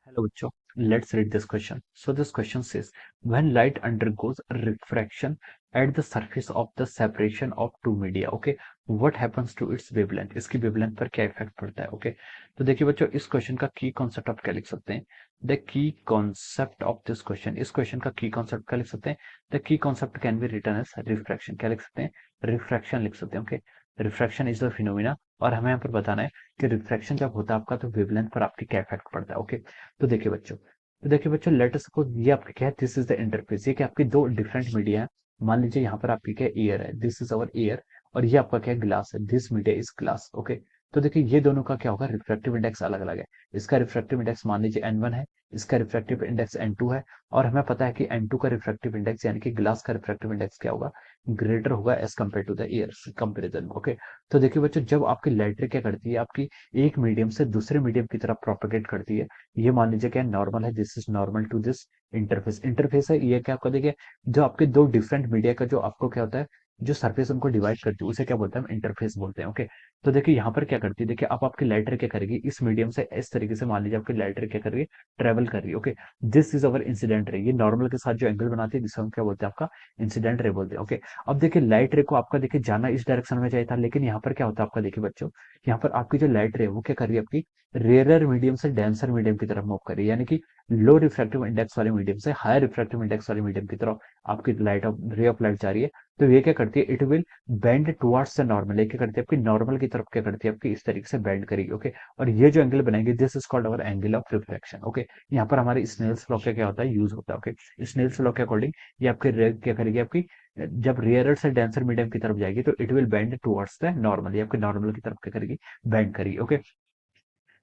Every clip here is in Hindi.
Hello, bachcho. Let's read this question. So this question says, when light undergoes refraction at the surface of the separation of two media, okay, what happens to its wavelength? इसकी wavelength पर क्या इफेक्ट पड़ता है? ओके, तो देखिए बच्चों, इस क्वेश्चन का की कॉन्सेप्ट आप क्या लिख सकते हैं? The key concept of this question, इस क्वेश्चन का की कॉन्सेप्ट क्या लिख सकते हैं? The key concept can be written as refraction. क्या लिख सकते हैं? रिफ्रैक्शन लिख सकते हैं. Okay, refraction is the phenomena, और हमें यहाँ पर बताना है कि रिफ्रैक्शन जब होता है आपका, तो वेवलेंथ पर आपकी क्या इफेक्ट पड़ता है. ओके, तो देखिए बच्चों लेट अस सपोज ये आपके क्या है, दिस इज द इंटरफेस. ये कि आपकी दो डिफरेंट मीडिया है. मान लीजिए यहाँ पर आपकी क्या एयर है, दिस इज अवर एयर, और ये आपका क्या ग्लास है, this media is glass. Okay, तो देखिए ये दोनों का क्या होगा, रिफ्रैक्टिव इंडेक्स अलग अलग है. इसका रिफ्रैक्टिव इंडेक्स मान लीजिए n1 है, इसका रिफ्रैक्टिव इंडेक्स n2 है, और हमें पता है कि n2 का रिफ्रैक्टिव इंडेक्स यानी कि ग्लास का रिफ्रैक्टिव इंडेक्स क्या होगा, ग्रेटर होगा as compare to the air comparison. Okay, तो देखिए बच्चों, जब आपकी लाइट रे क्या करती है, आपकी एक मीडियम से दूसरे मीडियम की तरफ प्रोपेगेट करती है. ये मान लीजिए क्या नॉर्मल है, this is normal to this interface. Interface है ये क्या आपका, देखिए जो आपके दो डिफरेंट मीडिया का जो आपको क्या होता है, जो सरफेस उनको डिवाइड करती है, उसे क्या बोलते हैं, हम इंटरफेस बोलते हैं. ओके, तो देखिए यहाँ पर क्या करती है, देखिए अब आपकी लाइट रे क्या करेगी, इस मीडियम से इस तरीके से मान लीजिए आपकी लाइट रे क्या कर रही है, ट्रेवल कर रही है. Okay, this is our incident ray. ये नॉर्मल के साथ जो एंगल बनाती है, जिसे हम क्या बोलते हैं, आपका इंसिडेंट रे बोलते हैं. ओके, अब देखिए लाइट रे को आपका देखिए जाना इस डायरेक्शन में चाहिए था, लेकिन यहाँ पर क्या होता है आपका, देखिए बच्चों, यहाँ पर आपकी जो लाइट रे है वो क्या कर रही है, आपकी रेयर मीडियम से डेंसर मीडियम की तरफ मूव कर रही है. यानी कि लो रिफ्रैक्टिव इंडेक्स वाले मीडियम से हाई रिफ्रैक्टिव इंडेक्स वाले मीडियम की तरफ आपकी light of ray of light जा रही है. तो ये क्या करती है, it will bend towards the normal. ये क्या करती है, आपकी नॉर्मल की तरफ क्या करती है, आपकी इस तरीके से बेंड करेगी. ओके, और ये जो एंगल बनाएंगे, this is called our angle of reflection. Okay, यहाँ पर हमारे स्नेल्स लॉ क्या होता है, यूज होता है. ओके, स्नेल्स लॉ के अकॉर्डिंग ये आपकी क्या करेगी, आपकी जब रेयरर से डेंसर मीडियम की तरफ जाएगी, तो it will bend towards the normal. ये आपके नॉर्मल की तरफ क्या करेगी, बेंड करेगी. ओके,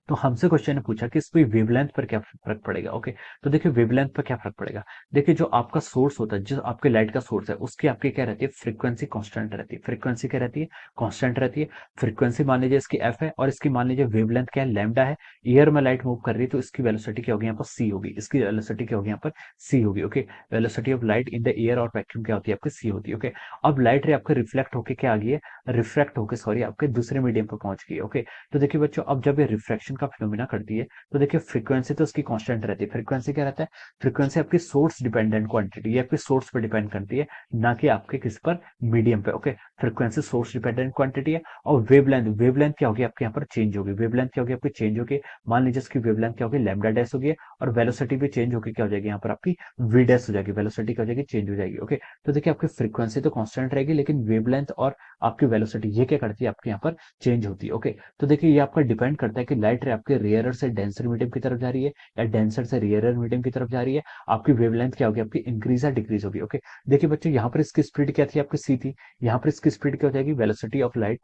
तो हमसे क्वेश्चन ने पूछा कि इस पे वेवलेंथ पर क्या फर्क पड़ेगा. ओके, तो देखिए वेवलेंथ पर क्या फर्क पड़ेगा. देखिए जो आपका सोर्स होता है, जो आपके लाइट का सोर्स है, उसकी आपकी क्या रहती है, फ्रीक्वेंसी कांस्टेंट रहती है. फ्रीक्वेंसी क्या रहती है, कांस्टेंट रहती है. फ्रीक्वेंसी मान लीजिए इसकी एफ है, और इसकी मान लीजिए वेवलेंथ क्या है, लैम्डा है. एयर में लाइट मूव कर रही है, तो इसकी वेलोसिटी क्या होगी, यहाँ पर सी होगी. इसकी वेलोसिटी क्या होगी, यहाँ पर सी होगी. Okay, velocity of light in the air और वैक्यूम क्या होती है, आपकी सी होती है. ओके, अब लाइट रे आपके रिफ्लेक्ट होके क्या आ गई है, रिफ्रैक्ट होके सॉरी आपके दूसरे मीडियम पर पहुंच गई है. ओके, तो देखिए बच्चों, अब जब ये रिफ्रैक्शन का फिनोमिना करती है, तो देखिए फ्रीक्वेंसी तो उसकी कांस्टेंट रहती है. फ्रीक्वेंसी क्या रहता है, फ्रीक्वेंसी आपकी सोर्स डिपेंडेंट क्वांटिटी, ये आपकी सोर्स पर डिपेंड करती है, ना कि आपके किस पर, मीडियम पे. Okay, frequency source dependent quantity है. और वेवलेंथ, वेवलेंथ क्या होगी आपके यहाँ पर, चेंज होगी. वेवलेंथ क्या होगी आपकी, चेंज होगी. मान लीजिए इसकी वेवलेंथ क्या होगी, लैम्डा डैश होगी, और वेलोसिटी भी चेंज होगी, क्या हो जाएगी यहाँ पर आपकी, वी डैश हो जाएगी. वेलोसिटी क्या हो जाएगी, चेंज हो जाएगी. ओके, तो देखिए आपकी फ्रीक्वेंसी तो कांस्टेंट रहेगी, लेकिन वेवलेंथ और आपकी वेलोसिटी ये क्या करती है, आपके यहाँ पर चेंज होती है. ओके, तो देखिए ये आपका डिपेंड करता है कि लाइट रे आपके रेयरर से डेंसर मीडियम की तरफ जा रही है, या डेंसर से रेयरर मीडियम की तरफ जा रही है. आपकी वेवलेंथ क्या होगी, आपकी इंक्रीज या डिक्रीज होगी. ओके, देखिए बच्चों, यहाँ पर इसकी स्पीड क्या थी, आपकी सी थी. यहाँ पर इसकी स्पीड क्या हो जाएगी, वेलोसिटी ऑफ लाइट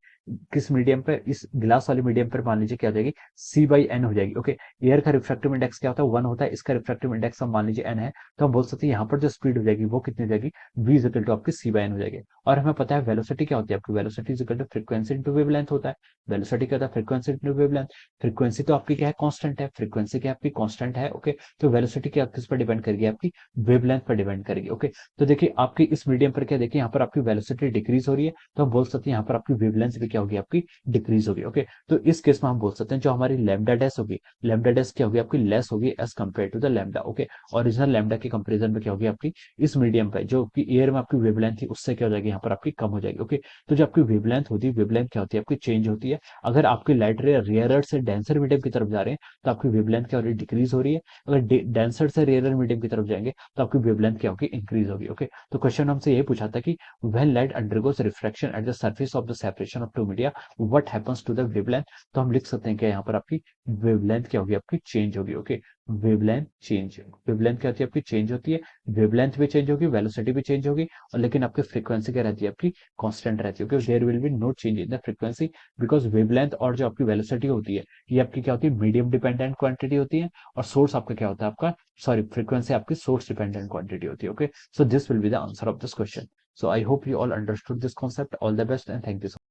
किस मीडियम पे, इस ग्लास वाले मीडियम पर मान लीजिए क्या हो जाएगी, सी बाई एन हो जाएगी. ओके, एयर का रिफ्रैक्टिव इंडेक्स क्या होता है, 1 होता है. इसका रिफ्रैक्टिव इंडेक्स हम मान लीजिए एन है, तो हम बोल सकते हैं यहाँ पर जो स्पीड हो जाएगी वो कितनी हो जाएगी, v इज इक्वल टू आपकी सी बाई एन हो जाएगी. और हमें पता है वेलोसिटी क्या होती है, आपकी velocity is equal to frequency into wavelength होता है. वेलोसिटी क्या होता है, फ्रीक्वेंसी इंटू वेवलेंथ. फ्रीक्वेंसी तो आपकी क्या है, कांस्टेंट है. फ्रीक्वेंसी क्या है आपकी, कांस्टेंट है. ओके, तो वेलोसिटी क्या किस पर डिपेंड करेगी, आपकी वेवलेंथ पर डिपेंड करेगी. ओके, तो देखिए आपकी इस मीडियम पर क्या, देखिए यहाँ पर आपकी वेलोसिटी डिक्रीज हो रही है, तो हम बोल सकते हैं यहाँ पर आपकी वेवलेंथ भी क्या होगी, आपकी डिक्रीज होगी. ओके, तो इस केस में हम बोल सकते हैं जो हमारी लैम्डा डैश होगी, लैम्डा डैश क्या होगी, आपकी लेस होगी as compare to the lambda. Okay, original lambda के कंपेरिजन में क्या होगी, आपकी इस मीडियम पे जो कि एयर में आपकी वेवलेंथ थी, उससे क्या हो जाएगी, यहाँ पर आपकी कम हो जाएगी. ओके, तो जो आपकी वेवलेंथ होती है, वेवलेंथ क्या होती है, आपकी चेंज होती है. अगर आपकी लाइट रे रेयरर से डेंसर मीडियम की तरफ जा रहे हैं, तो आपकी वेवलेंथ क्या हो रही है, डिक्रीज हो रही है. अगर डेंसर से रेयरर मीडियम की तरफ जाएंगे, तो आपकी वेवलेंथ क्या होगी, इंक्रीज होगी. ओके, तो क्वेश्चन हमसे ये पूछा था कि when light undergoes refraction at the surface of the separation of two media, what happens to the wavelength. तो हम लिख सकते हैं कि यहाँ पर आपकी वेवलेंथ क्या होगी, आपकी चेंज होगी. ओके, वेवलेंथ चेंज, वेवलेंथ क्या होती है, आपकी चेंज होती है. वेवलेंथ भी चेंज होगी, वेलोसिटी भी चेंज होगी, और लेकिन आपकी फ्रीक्वेंसी क्या रहती है, आपकी कांस्टेंट रहती है. There will be no change in the frequency, because wavelength और जो आपकी वेलोसिटी होती है, ये आपकी क्या होती है, मीडियम डिपेंडेंट क्वांटिटी होती है. और सोर्स आपका क्या होता है, आपका सॉरी फ्रीक्वेंसी आपकी सोर्स डिपेंडेंट क्वांटिटी होती है. Okay, so this will be the answer of this question. So I hope you all understood this concept. All the best and thank you so much.